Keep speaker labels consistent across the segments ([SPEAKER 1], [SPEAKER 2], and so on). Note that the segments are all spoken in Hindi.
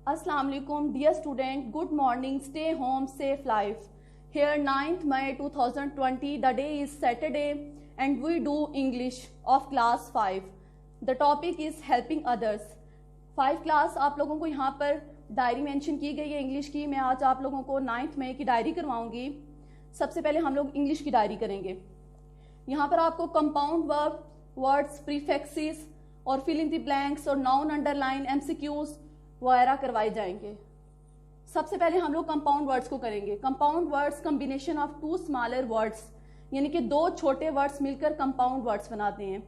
[SPEAKER 1] Assalamu alaikum, dear student. Good morning. Stay home, safe life. Here 9th May 2020. The day is Saturday and we do English of class 5. The topic is helping others. 5 class आप लोगों को यहाँ पर डायरी मेंशन की गई है इंग्लिश की. मैं आज आप लोगों को 9th मई की डायरी करवाऊंगी. सबसे पहले हम लोग इंग्लिश की डायरी करेंगे. यहाँ पर आपको कंपाउंड वर्ब, वर्ड्स, प्रीफिक्सेस और फिल इन द ब्लैंक्स और नाउन अंडरलाइन, एमसीक्यूज वगैरह करवाए जाएंगे. सबसे पहले हम लोग कंपाउंड वर्ड्स को करेंगे. Compound words combination of 2 smaller words, यानी कि 2 छोटे वर्ड्स मिलकर कंपाउंड वर्ड्स बनाते हैं.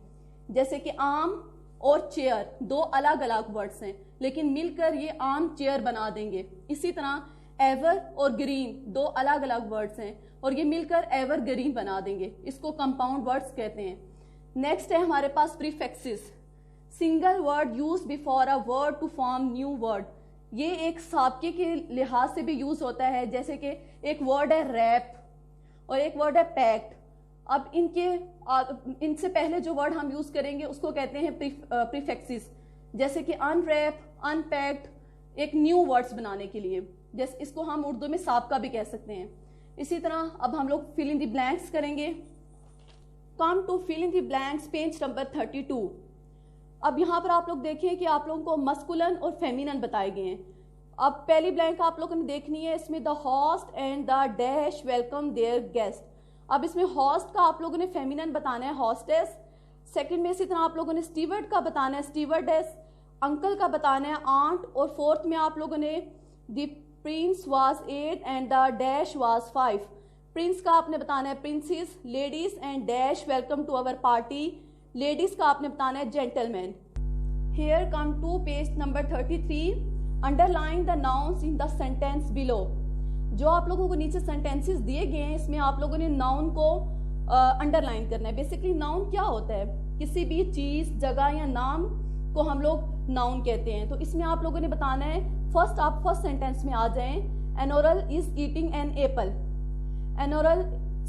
[SPEAKER 1] जैसे कि आम और चेयर 2 अलग अलग वर्ड्स हैं लेकिन मिलकर ये आम चेयर बना देंगे. इसी तरह एवर और ग्रीन 2 अलग अलग वर्ड्स हैं और ये मिलकर एवर ग्रीन बना देंगे. इसको कंपाउंड वर्ड्स कहते हैं. नेक्स्ट है हमारे पास prefixes. Single word use before a word to form new word. ये एक साबके के लिहाज से भी यूज होता है. जैसे कि एक वर्ड है रैप और एक वर्ड है पैक्ट. अब इनसे पहले जो वर्ड हम यूज करेंगे उसको कहते हैं प्रीफिक्सेस. जैसे कि अनरैप, अनपैक्ड, एक न्यू वर्ड्स बनाने के लिए. जैसे इसको हम उर्दू में साबका भी कह सकते हैं. इसी तरह अब हम लोग फिल इन द ब्लैंक्स करेंगे. Come to fill in the blanks, page number 32. अब यहाँ पर आप लोग देखें कि आप लोगों को मस्कुलन और फेमिनन बताए गए हैं. अब पहली ब्लैंक आप लोगों ने देखनी है. इसमें the host and the dash welcome there guest. अब इसमें होस्ट का आप लोगों ने फेमिनन बताना है, होस्टेस. सेकंड में इसी तरह आप लोगों ने स्टीवर्ड का बताना है, स्टीवर्डेस. अंकल का बताना है, आंट. और फोर्थ में आप लोगों ने the prince was 8 and the dash was 5. Prince का आपने बताना है princess. Ladies and dash welcome to our party. Ladies का आपने बताना है gentleman. Here come to page number 33. Underline the nouns in the sentence below. जो आप लोगों को नीचे सेंटेंसेस दिए गए हैं इसमें आप लोगों ने नाउन को अंडरलाइन करना है. बेसिकली नाउन क्या होता है? किसी भी चीज, जगह या नाम को हम लोग नाउन कहते हैं. तो इसमें आप लोगों ने बताना है, आप फर्स्ट सेंटेंस में आ जाएं. एनोरल इज ईटिंग एन एप्पल. एनोरल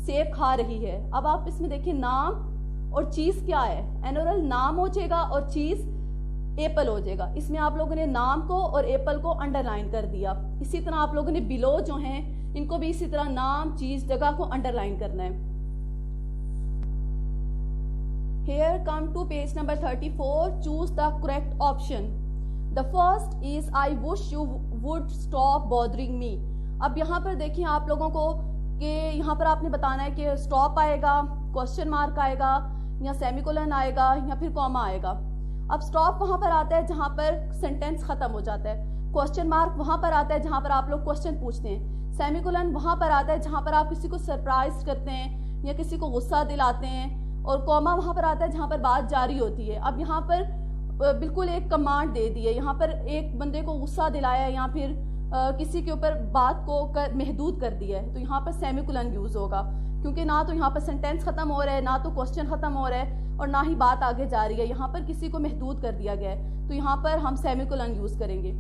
[SPEAKER 1] सेब खा रही है. अब आप इसमें देखिए नाम और चीज क्या है. एनोरल नाम हो जाएगा और चीज एप्पल हो जाएगा. इसमें आप लोगों ने नाम को और एप्पल को अंडरलाइन कर दिया. इसी तरह आप लोगों ने बिलो जो हैं इनको भी इसी तरह नाम, चीज, जगह को अंडरलाइन करना है. Here come to page number 34. Choose the correct option. The first is I wish you would stop bothering me. अब यहाँ पर देखिए आप लोगों को कि यहाँ पर आपने बताना है कि स्टॉप आएगा, क्वेश्चन मार्क आएगा या सेमीकोलन आएगा या फिर कॉमा आएगा. अब स्टॉप वहां पर आता है जहां पर सेंटेंस खत्म हो जाता है. क्वेश्चन मार्क वहां पर आता है जहां पर आप लोग क्वेश्चन पूछते हैं. सेमीकोलन वहां पर आता है जहां पर आप किसी को सरप्राइज करते हैं या किसी को गुस्सा दिलाते हैं. और कॉमा वहां पर आता है जहां पर बात जारी होती है. अब यहाँ पर बिल्कुल एक कमांड दे दी है. यहाँ पर एक बंदे को गुस्सा दिलाया या फिर किसी के ऊपर बात को महदूद कर दिया है तो यहाँ पर सेमीकोलन यूज होगा. क्योंकि ना तो यहाँ पर सेंटेंस खत्म हो रहा है, ना तो क्वेश्चन खत्म हो रहा है और ना ही बात आगे जा रही है. यहाँ पर किसी को महदूद कर दिया गया है तो यहाँ पर हम सेमीकोलन यूज करेंगे.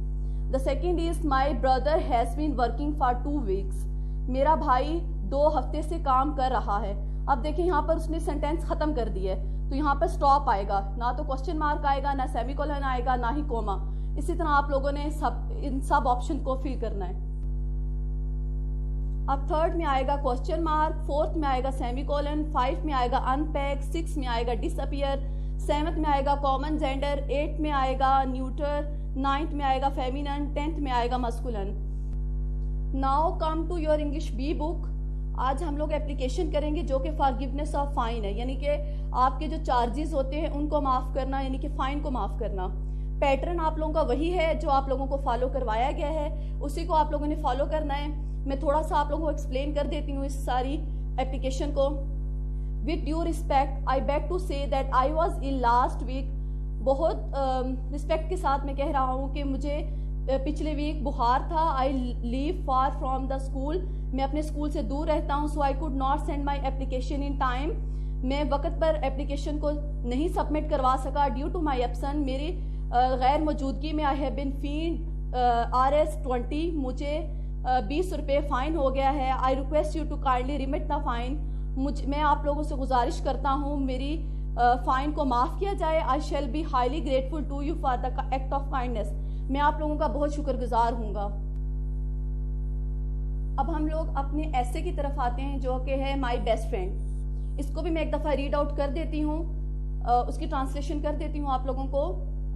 [SPEAKER 1] The second is my brother has been working for 2 weeks. मेरा भाई 2 हफ्ते से काम कर रहा है. अब देखिए यहाँ पर उसने सेंटेंस खत्म कर दिया है तो यहाँ पर स्टॉप आएगा. ना तो क्वेश्चन मार्क आएगा, ना सेमीकोलन आएगा, ना ही कोमा. इसी तरह आप लोगों ने इन सब ऑप्शन को फिल करना है. अब थर्ड में आएगा क्वेश्चन मार्क, फोर्थ में आएगा सेमीकोलन, 5 में आएगा अनपैक, 6 में आएगा डिसअपियर, 7 में आएगा कॉमन जेंडर, 8 में आएगा न्यूटर, 9 में आएगा फेमिनन, 10th में आएगा masculine. Now come to your English B book. आज हम लोग एप्लीकेशन करेंगे जो कि फॉरगिवनेस ऑफ फाइन है, यानी कि आपके जो चार्जेस होते हैं उनको माफ करना, यानी कि फाइन को माफ करना. पैटर्न आप लोगों का वही है जो आप लोगों को फॉलो करवाया गया है, उसी को आप लोगों ने फॉलो करना है. मैं थोड़ा सा आप लोगों को एक्सप्लेन कर देती हूँ इस सारी एप्लीकेशन को. With due respect I beg to say that I was in last week. बहुत रिस्पेक्ट के साथ मैं कह रहा हूँ कि मुझे पिछले वीक बुखार था. I leave far from the school. मैं अपने स्कूल से दूर रहता हूँ. So I could not send my application in time. मैं वक्त पर एप्लीकेशन को नहीं सबमिट करवा सका. ड्यू टू माई एब्सेंस, मेरी गैर मौजूदगी में I have been Fin RS20. मुझे 20 रुपये फाइन हो गया है. I request you to kindly remit the fine. मैं आप लोगों से गुजारिश करता हूँ मेरी फाइन को माफ किया जाए. I shall be highly grateful to you for the act of kindness. मैं आप लोगों का बहुत शुक्रगुजार हूँगा। अब हम लोग अपने ऐसे की तरफ आते हैं जो कि है माई बेस्ट फ्रेंड। इसको भी मैं एक दफ़ा रीड आउट कर देती हूँ, उसकी ट्रांसलेशन कर देती हूँ आप लोगों को।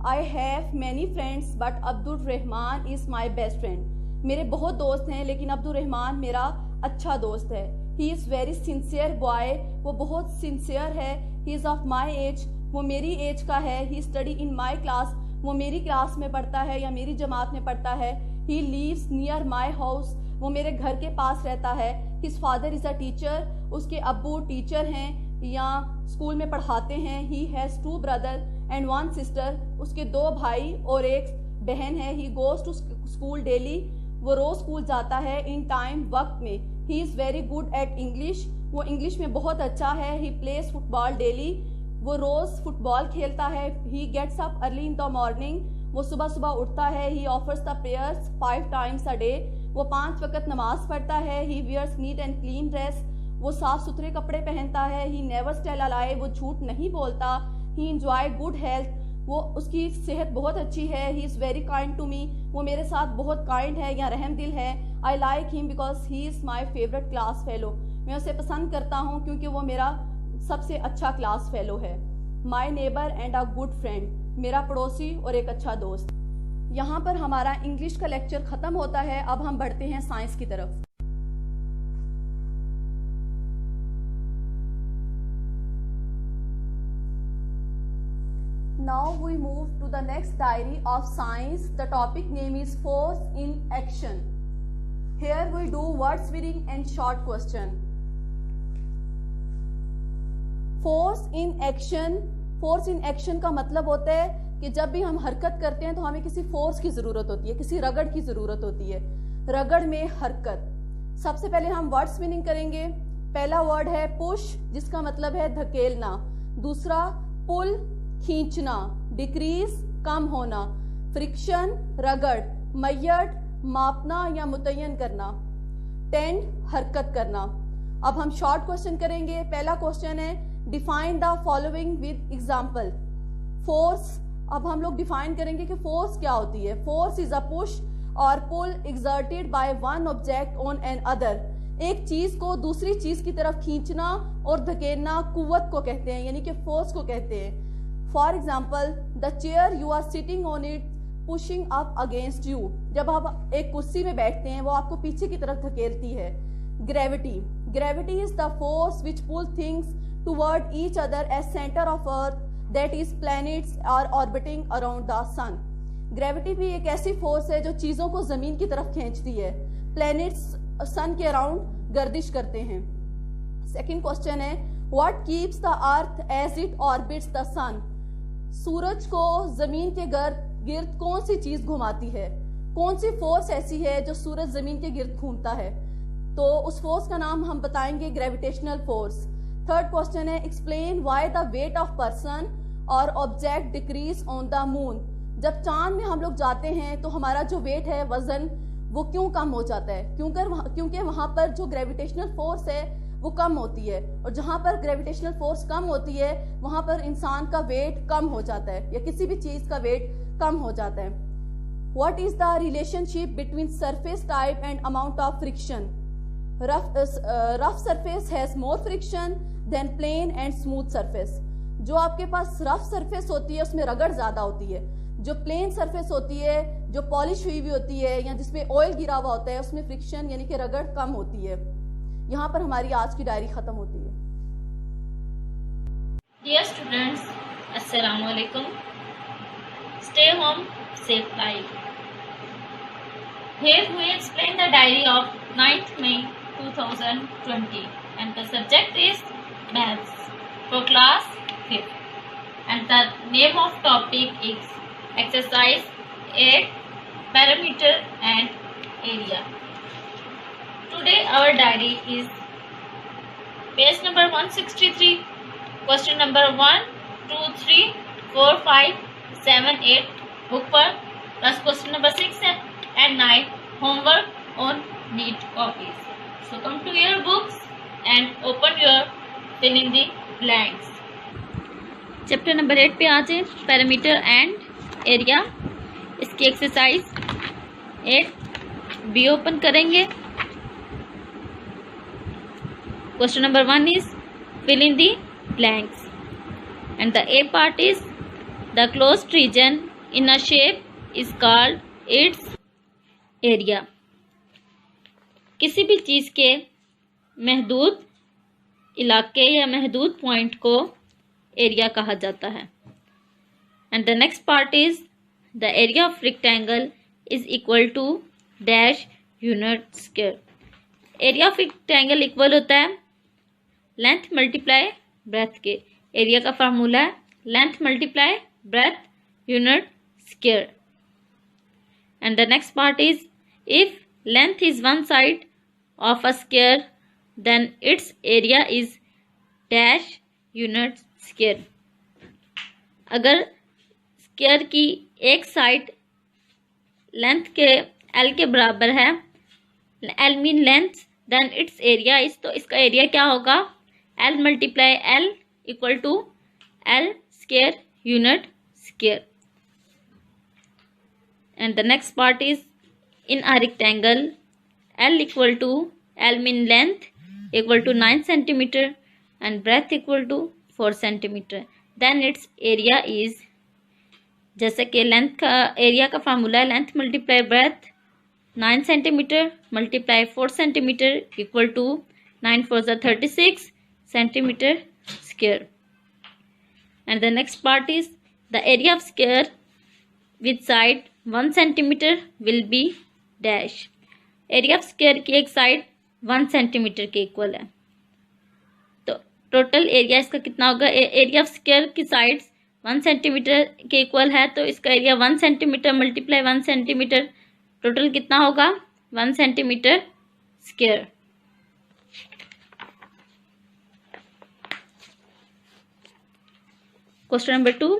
[SPEAKER 1] I have many friends but Abdul Rahman is my best friend. मेरे बहुत दोस्त हैं लेकिन अब्दुल रहमान मेरा अच्छा दोस्त है। He is very sincere boy, वो बहुत सिंसियर है। He is of my age, वो मेरी एज का है। ही स्टडी इन माई क्लास, वो मेरी क्लास में पढ़ता है या मेरी जमात में पढ़ता है। He lives near my house, वो मेरे घर के पास रहता है। His father is a teacher, उसके अब्बू टीचर हैं या स्कूल में पढ़ाते हैं। He has 2 brother and 1 sister, उसके 2 भाई और 1 बहन है। He goes to school daily, वो रोज़ स्कूल जाता है। इन टाइम, वक्त में। He is very good at English, वो इंग्लिश में बहुत अच्छा है। ही प्लेज फुटबॉल डेली, वो रोज़ फुटबॉल खेलता है। He gets up early in the morning, वो सुबह सुबह उठता है। He offers the prayers 5 times a day, वो 5 वक्त नमाज पढ़ता है। He wears neat and clean dress, वो साफ सुथरे कपड़े पहनता है। ही नेवर टेल अ लाई, वो झूठ नहीं बोलता। ही इंजॉय गुड हेल्थ, वो उसकी सेहत बहुत अच्छी है। He is very kind to me, वो मेरे साथ बहुत काइंड है या रहम दिल है। I like him because he is my favourite class fellow, मैं उसे पसंद करता हूँ क्योंकि वो मेरा सबसे अच्छा क्लास फेलो है। My neighbour and a good friend, मेरा पड़ोसी और एक अच्छा दोस्त। यहाँ पर हमारा इंग्लिश का लेक्चर ख़त्म होता है। अब हम बढ़ते हैं साइंस की तरफ। Now we move to the next diary of science. The topic name is force in action. Here we do words meaning and short question. Force in action. Force in action का मतलब होता है कि जब भी हम हरकत करते हैं तो हमें किसी फोर्स की ज़रूरत होती है, किसी रगड़ की ज़रूरत होती है। रगड़ में हरकत। सबसे पहले हम वर्ड्स मीनिंग करेंगे। पहला वर्ड है पुश, जिसका मतलब है धकेलना। दूसरा पुल, खींचना। डिक्रीज, कम होना। फ्रिक्शन, रगड़। मैयट, मापना या मुतय्यन करना। टेंड, हरकत करना। अब हम शॉर्ट क्वेश्चन करेंगे। पहला क्वेश्चन है define the following with example. Force, अब हम लोग डिफाइन करेंगे कि फोर्स क्या होती है। Force is a push or pull exerted by one object on another. एक चीज को दूसरी चीज की तरफ खींचना और धकेलना कुव्वत को कहते हैं, यानी कि फोर्स को कहते हैं। For example, the chair you are sitting on it pushing up against you. जब आप एक कुर्सी में बैठते हैं वो आपको पीछे की तरफ धकेलती है। Gravity, gravity is the force which pull things toward each other as centre of earth, that is planets are orbiting around the sun. Gravity भी एक ऐसी फोर्स है जो चीजों को जमीन की तरफ खींचती है। प्लैनेट्स सन के अराउंड गर्दिश करते हैं। सेकंड क्वेश्चन है what keeps the earth as it orbits the sun. सूरज को जमीन के गिर्द कौन सी चीज घुमाती है? कौन सी फोर्स ऐसी है जो सूरज जमीन के गिर्द घूमता है? तो उस फोर्स का नाम हम बताएंगे ग्रेविटेशनल फोर्स। थर्ड क्वेश्चन है explain why the weight of person or object decrease on the moon. जब चांद में हम लोग जाते हैं तो हमारा जो वेट है, वजन, वो क्यों कम हो जाता है? क्योंकि वहां पर जो ग्रेविटेशनल फोर्स है वो कम होती है, और जहां पर ग्रेविटेशनल फोर्स कम होती है वहां पर इंसान का वेट कम हो जाता है या किसी भी चीज का वेट कम हो जाता है। What is the relationship between surface type and amount of friction? Rough surface has more friction than plain and smooth surface. जो आपके पास रफ सरफेस होती है उसमें रगड़ ज्यादा होती है। जो प्लेन सरफेस होती है, जो पॉलिश हुई होती है या जिसमें ऑयल गिरा हुआ होता है, उसमें फ्रिक्शन यानी कि रगड़ कम होती है। यहाँ पर हमारी आज की डायरी खत्म होती है।
[SPEAKER 2] Dear students, Assalamu alaikum. Stay home, safe life. Here we explain the diary of 9th May 2020 and the subject is Maths for class 5th and the name of topic is exercise 8 perimeter and area. Today our diary is page number 163, question number 1, 2, 3, 4, 5, 7, 8 book पर plus question number 6 and 9 homework on neat copies. So come to your books and open your fill in the blanks. Chapter number 8 पे आ जाए, perimeter and area. इसकी एक्सरसाइज 8 बी ओपन करेंगे। Question number 1 is fill in the blanks and the A part is the closed region in a shape is called its area। किसी भी चीज के महदूद इलाके या महदूद पॉइंट को एरिया कहा जाता है। And the next part is the area of rectangle is equal to dash unit square. Area of rectangle equal होता है लेंथ मल्टीप्लाई ब्रेथ के। एरिया का फार्मूला है length multiply breadth unit square. And the next part is if length is one side of a square then its area is dash unit square. अगर स्क्वायर की एक साइड लेंथ के एल के बराबर है, L mean length, then its area is, तो इसका एरिया क्या होगा L multiply L equal to L square unit square. And the next part is in a rectangle L equal to L mean length equal to 9 centimetre and breadth equal to 4 centimetre, then its area is, जैसे कि लेंथ का एरिया का फार्मूला है length multiply breadth 9 centimetre multiply 4 centimetre equal to 9 4 36 centimetre square. And the next part is the area of square with side 1 centimetre will be dash. Area of square की एक साइड 1 सेंटीमीटर के इक्वल है, टोटल एरिया इसका कितना होगा। एरिया ऑफ स्क्वायर की साइड्स 1 सेंटीमीटर के इक्वल है, तो इसका area 1 centimetre multiply 1 centimetre, total कितना होगा 1 centimetre square. Question number 2,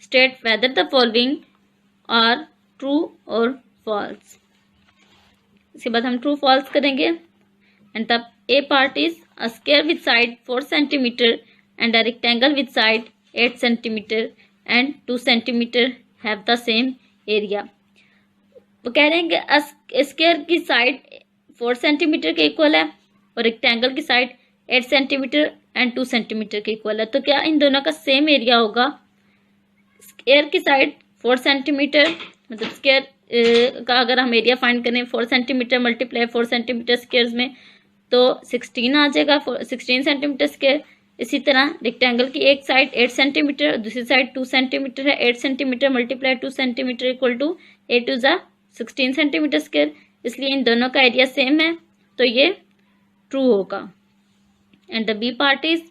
[SPEAKER 2] state whether the following are true or false. इसके बाद हम ट्रू फॉल्स करेंगे। And the A part is a square with side 4 centimeter and a rectangle with side 8 centimeter and 2 centimeter have the same area। वो कह रहे हैं कि स्क्वायर की साइड 4 सेंटीमीटर के इक्वल है और रेक्टेंगल की साइड 8 सेंटीमीटर एंड 2 सेंटीमीटर के इक्वल है, तो क्या इन दोनों का सेम एरिया होगा। स्क्वायर की साइड 4 सेंटीमीटर, मतलब स्क्वायर का अगर हम एरिया फाइंड करें 4 सेंटीमीटर मल्टीप्लाई 4 सेंटीमीटर स्क्वायर में तो 16 आ जाएगा, 16 सेंटीमीटर स्क्वायर। इसी तरह रेक्टेंगल की एक साइड 8 सेंटीमीटर, दूसरी साइड 2 सेंटीमीटर है, 8 centimetre multiply 2 centimetre equal to 8 two 16 centimetre square, इसलिए इन दोनों का एरिया सेम है, तो ये ट्रू होगा। And the B part is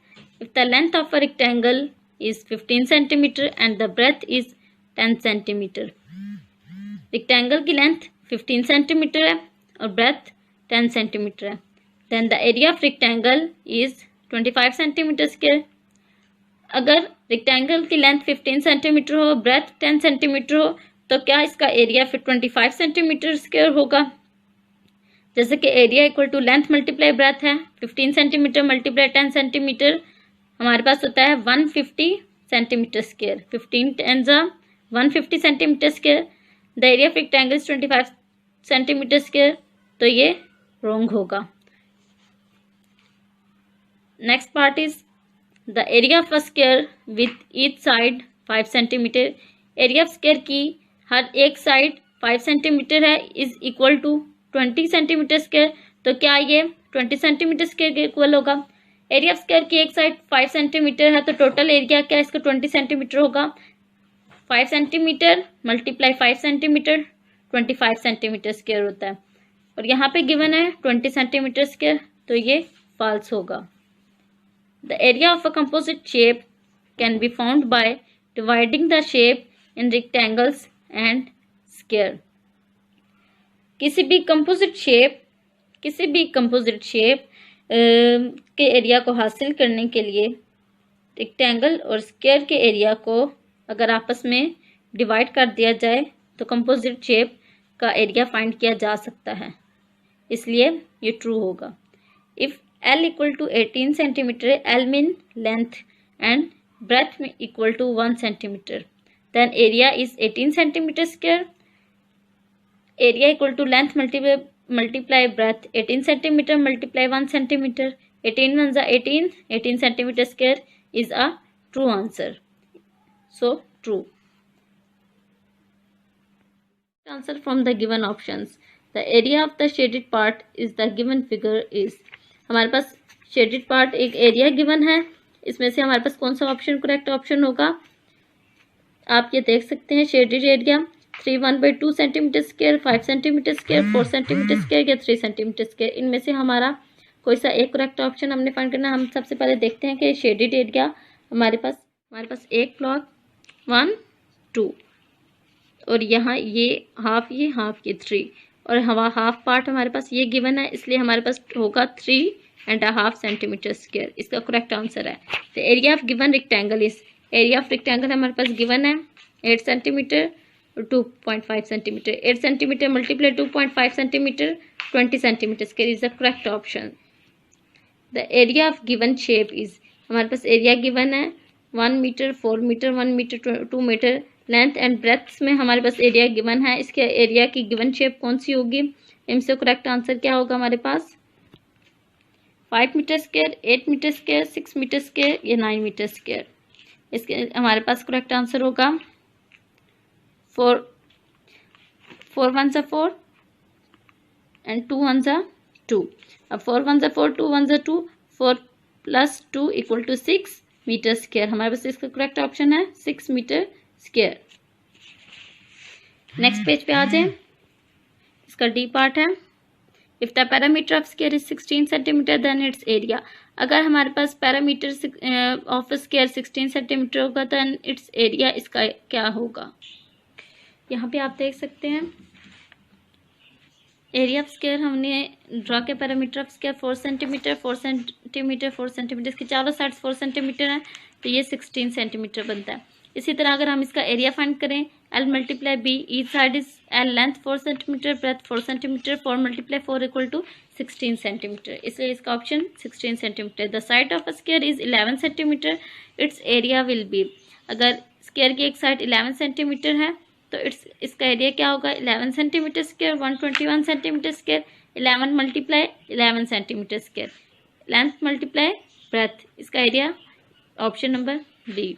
[SPEAKER 2] if the length of a rectangle is 15 centimetre and the breadth is 10 centimetre. Rectangle की लेंथ 15 सेंटीमीटर है और ब्रेथ 10 सेंटीमीटर है, then the area of rectangle is 25 centimetre square. अगर रेक्टेंगल की लेंथ 15 सेंटीमीटर हो, ब्रेथ 10 सेंटीमीटर हो, तो क्या इसका एरिया फिर 25 सेंटीमीटर स्क्वायर होगा। जैसे कि area equal to length multiply breadth है, 15 सेंटीमीटर मल्टीप्लाई 10 सेंटीमीटर हमारे पास होता है 150 centimetre square, 15 10 150 centimetre square. The area of rectangle is 25 centimetre square, तो ये रॉन्ग होगा। Next part is the area of a square with each side 5 centimetre. Area of square की हर एक साइड 5 सेंटीमीटर है is equal to 20 centimetre square, तो क्या ये 20 सेंटीमीटर स्क्वायर के इक्वल होगा। एरिया ऑफ स्क्वायर की एक साइड 5 सेंटीमीटर है, तो टोटल एरिया क्या इसका 20 सेंटीमीटर होगा। 5 centimetre multiply 5 centimetre 25 centimetre square होता है, और यहाँ पे गिवन है 20 सेंटीमीटर स्क्वायर, तो ये फॉल्स होगा। The area of a composite shape can be found by dividing the shape in rectangles and square। किसी भी कंपोजिट शेप के एरिया को हासिल करने के लिए रेक्टेंगल और स्क्वायर के एरिया को अगर आपस में डिवाइड कर दिया जाए तो कंपोजिट शेप का एरिया फाइंड किया जा सकता है, इसलिए ये ट्रू होगा। If L equal to 18 centimetre, L mean length and breadth में equal to 1 centimetre, then area is 18 centimeter square. Area equal to length multiply breadth, 18 centimeter multiply 1 centimeter, 18 ones are 18, 18 centimeter square is a true answer. So true. Answer from the given options. The area of the shaded part is the given figure is. हमारे पास shaded part एक area given है, इसमें से हमारे पास कौन सा ऑप्शन करेक्ट ऑप्शन होगा? आप ये देख सकते हैं shaded area 3/1/2 centimetre square, 5 centimetre square, 4 centimetre square या 3 सेंटीमीटर स्क्वायर। इनमें से हमारा कोई सा एक करेक्ट ऑप्शन हमने फाइंड करना है। हम सबसे पहले देखते हैं कि शेडेड एरिया हमारे पास एक ब्लॉक 1 2 और यहाँ ये हाफ ये 3 और हवा हाफ पार्ट हमारे पास ये गिवन है, इसलिए हमारे पास होगा 3.5 सेंटीमीटर स्क्वायर। इसका करेक्ट आंसर है। तो area of given rectangle is, area of rectangle हमारे पास गिवन है 8 centimetre 2.5 centimetre, 8 centimetre multiply 2.5 centimetre 20 centimetre square is the correct option. The area of given shape is, हमारे पास एरिया गिवन है 1 metre 4 metre 1 metre 2 metre, length and breadth में हमारे पास एरिया गिवन है। इसके एरिया की गिवन शेप कौन सी होगी? इनसे करेक्ट आंसर क्या होगा हमारे पास? 5 metre square, 8 metre square, 6 metre square या 9 मीटर स्क्वायर। इसके हमारे पास करेक्ट आंसर होगा 4 1s are 4 and 2 1s are 2। अब 4 1s are 4 2 1s are 2, 4 + 2 = 6 metre square. हमारे पास इसका करेक्ट ऑप्शन है 6 मीटर स्क्वायर। नेक्स्ट पेज पे आ जाए, इसका डी पार्ट है। If the parameter of square is 16 centimetre then its area. अगर हमारे पास पैरामीटर ऑफ स्क्वायर 16 सेंटीमीटर होगा देन इट्स एरिया इसका क्या होगा? यहाँ पे आप देख सकते हैं एरिया ऑफ स्क्वायर हमने ड्रॉ के parameter of square 4 centimetre 4 centimetre 4 centimetre, इसके चारों साइड्स 4 सेंटीमीटर है तो ये 16 सेंटीमीटर बनता है। इसी तरह अगर हम इसका एरिया फाइंड करें L × B, each side is L, length 4 centimetre breath 4 centimetre, 4 × 4 = 16 centimetre, इसलिए इसका option 16 centimetre. The side of a square is 11 centimetre, it's area will be, अगर स्क्वायर की एक साइड 11 सेंटीमीटर है तो इसका एरिया क्या होगा? 11 centimetre square 121 centimetre square, 11 × 11 centimetre square, length × breadth, इसका एरिया ऑप्शन नंबर डी।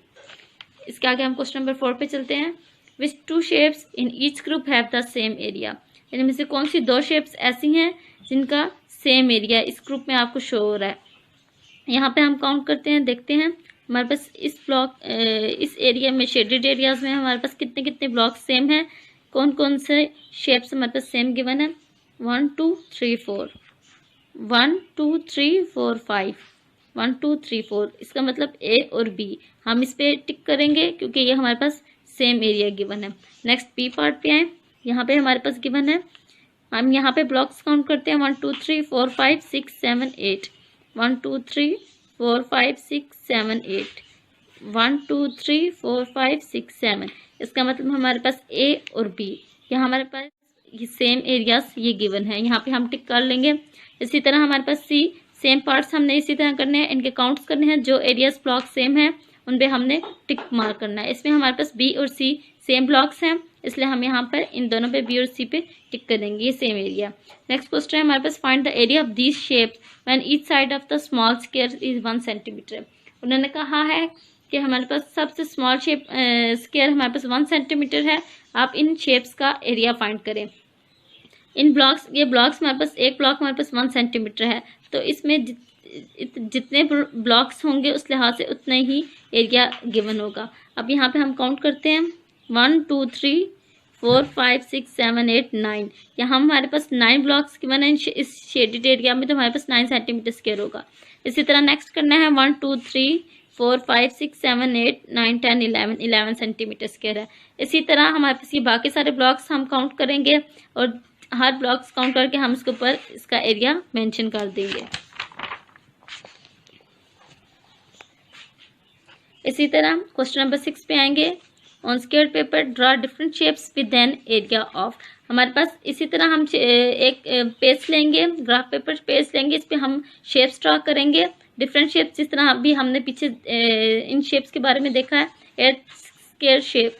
[SPEAKER 2] इसके आगे हम क्वेश्चन नंबर 4 पे चलते हैं। Which 2 shapes in each group have the same area, इनमें से कौन सी 2 शेप्स ऐसी हैं जिनका सेम एरिया इस ग्रुप में आपको शो हो रहा है? यहाँ पे हम काउंट करते हैं, देखते हैं हमारे पास इस एरिया में शेडेड एरियाज में हमारे पास कितने कितने ब्लॉक सेम हैं, कौन कौन से शेप्स हमारे पास सेम गिवन है? 1 2 3 4 1 2 3 4 5 1 2 3 4, इसका मतलब ए और बी हम इस पे टिक करेंगे क्योंकि ये हमारे पास सेम एरिया गिवन है। नेक्स्ट बी पार्ट पे आए, यहाँ पे हमारे पास गिवन है, हम यहाँ पे ब्लॉक्स काउंट करते हैं 1 2 3 4 5 6 7 8 1 2 3 4 5 6 7 8 1 2 3 4 5 6 7, इसका मतलब हमारे पास ए और बी यहाँ हमारे पास ये सेम एरियाज ये गिवन है, यहाँ पे हम टिक कर लेंगे। इसी तरह हमारे पास सी, सेम पार्ट्स हमने इसी तरह करने हैं, इनके काउंट्स करने हैं, जो एरियाज ब्लॉक सेम है उन पे हमने टिक मार्क करना है। इसमें हमारे पास बी और सी सेम ब्लॉक्स हैं, इसलिए हम यहाँ पर इन दोनों पे बी और सी पे टिक कर देंगे, ये सेम एरिया। नेक्स्ट क्वेश्चन है हमारे पास, find the area of these shapes when each side of the small square is 1 centimetre. उन्होंने कहा है कि हमारे पास सबसे स्मॉल शेप स्क्वायर हमारे पास 1 सेंटीमीटर है, आप इन शेप्स का एरिया फाइंड करें। इन ब्लॉक्स, ये ब्लॉक्स हमारे पास एक ब्लॉक हमारे पास 1 सेंटीमीटर है, तो इसमें जितने ब्लॉक्स होंगे उस लिहाज से उतना ही एरिया गिवन होगा। अब यहाँ पे हम काउंट करते हैं 1 2 3 4 5 6 7 8 9, यहाँ हमारे पास 9 ब्लॉक्स गिवन है इस शेडेड एरिया में, तो हमारे पास 9 सेंटीमीटर स्क्वायर होगा। इसी तरह नेक्स्ट करना है 1 2 3 4 5 6 7 8 9 10 11 सेंटीमीटर स्क्वायर है। इसी तरह हमारे पास ये बाकी सारे ब्लॉक्स हम काउंट करेंगे और हर ब्लॉक्स काउंट करके हम इसके ऊपर इसका एरिया मेंशन कर देंगे। इसी तरह क्वेश्चन नंबर 6 पे आएंगे, on squared paper draw different shapes with an area of. हमारे पास इसी तरह हम एक पेज लेंगे, ग्राफ पेपर पेज लेंगे, इस पे हम शेप्स ड्रॉ करेंगे, डिफरेंट शेप्स। जिस तरह अभी हमने पीछे इन शेप्स के बारे में देखा है, eight square shape,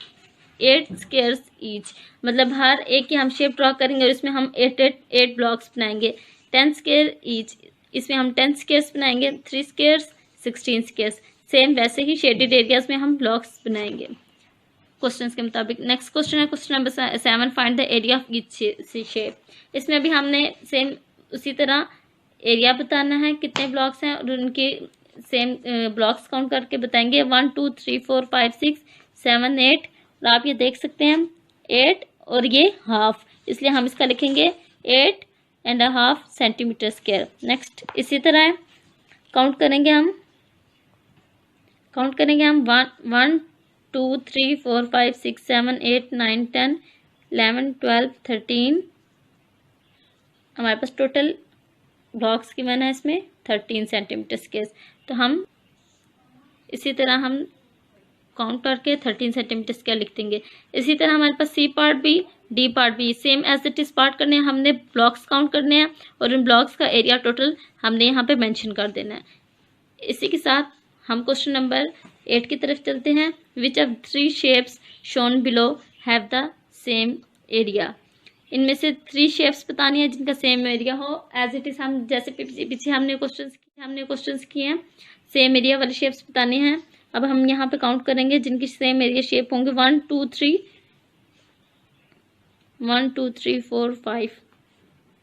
[SPEAKER 2] 8 squares each, मतलब हर एक की हम शेप ड्रॉ करेंगे और इसमें हम 8 ब्लॉक्स बनाएंगे। 10 स्क्वायर ईच, इसमें हम 10 स्क्वायर्स बनाएंगे। 3 स्क्वायर्स 16 स्क्वायर्स। सेम वैसे ही शेडेड एरियाज में हम ब्लॉक्स बनाएंगे क्वेश्चन के मुताबिक। नेक्स्ट क्वेश्चन है question number 7, find the area of each shape. इसमें भी हमने सेम उसी तरह एरिया बताना है, कितने ब्लॉक्स हैं और उनके सेम ब्लॉक्स काउंट करके बताएंगे। 1 2 3 4 5 6 7 8, और आप ये देख सकते हैं 8 और ये हाफ, इसलिए हम इसका लिखेंगे 8.5 सेंटीमीटर स्क्वायर। नेक्स्ट इसी तरह काउंट करेंगे हम 1 2 3 4 5 6 7 8 9 10 11 12 13, हमारे पास टोटल ब्लॉक्स की वन है इसमें 13 सेंटीमीटर स्क्वायर। तो हम इसी तरह हम काउंट करके 13 सेंटीमीटर स्क्वायर लिख देंगे। इसी तरह हमारे पास सी पार्ट भी डी पार्ट भी same as it is part करने हैं, हमने ब्लॉक्स काउंट करने हैं और उन ब्लॉक्स का एरिया टोटल हमने यहाँ पे मेंशन कर देना है। इसी के साथ हम क्वेश्चन नंबर 8 की तरफ चलते हैं। Which of 3 shapes shown below have the same area. इनमें से 3 शेप्स बतानी है जिनका सेम एरिया हो। एज इट इज हम जैसे पीछे हमने क्वेश्चंस किए हैं, सेम एरिया वाले शेप्स बताने हैं। अब हम यहाँ पे काउंट करेंगे जिनकी सेम एरिया शेप होंगे 1 2 3 4 5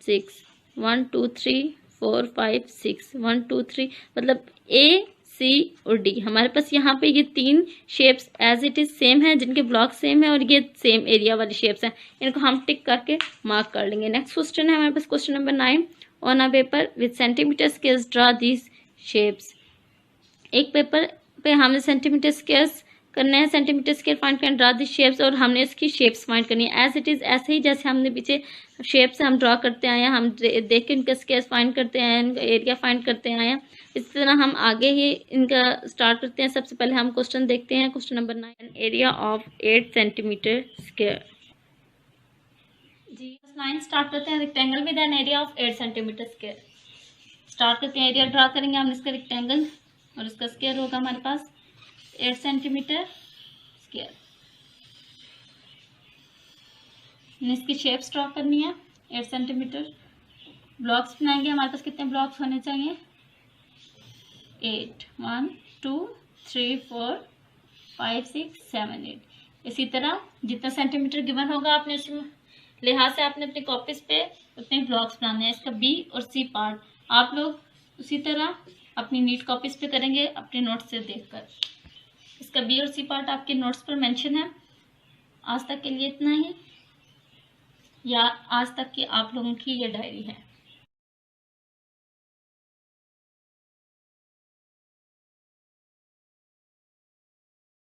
[SPEAKER 2] 6 1 2 3 4 5 6 1 2 3, मतलब ए सी और डी। हमारे पास यहाँ पे ये 3 shapes as it is same है, जिनके ब्लॉक सेम है और ये सेम एरिया वाली शेप्स हैं। इनको हम टिक करके मार्क कर लेंगे। नेक्स्ट क्वेश्चन है हमारे पास question number 9, on a paper with centimetre scales draw these shapes. एक पेपर पे हमने सेंटीमीटर स्केल्स करना है, सेंटीमीटर स्केल फाइंड करना, ड्रा दी शेप्स, और हमने इसकी शेप्स फाइंड करनी है एज इट इज, ऐसे ही जैसे हमने पीछे शेप्स हम ड्रॉ करते आए हैं, हम देख के इनका स्केल्स फाइंड करते आए हैं, इनका एरिया फाइंड करते आए हैं। इस तरह हम आगे ही इनका स्टार्ट करते हैं। सबसे पहले हम क्वेश्चन देखते हैं question number 9, area of 8 centimetre square. जी 9 स्टार्ट करते हैं, rectangle with an area of 8 centimetre square. Start करते हैं, एरिया ड्रा करेंगे हम इसका रेक्टेंगल और इसका स्क्वायर होगा हमारे पास 8 सेंटीमीटर स्क्वायर। इसकी शेप्स ड्रॉ करनी है 8 सेंटीमीटर। ब्लॉक्स बनाएंगे, हमारे पास कितने ब्लॉक्स होने चाहिए 8 1 2 3 4 5 6 7 8। इसी तरह जितना सेंटीमीटर गिवन होगा आपने उसी लिहाज से आपने अपनी कॉपीज पे उतने ब्लॉक्स बनाने हैं। इसका बी और सी पार्ट आप लोग उसी तरह अपनी नीट कॉपीज पे करेंगे अपने नोट्स से देखकर। इसका बी और सी पार्ट आपके नोट्स पर मेंशन है। आज तक के लिए इतना ही, या आज तक की आप लोगों की ये डायरी है।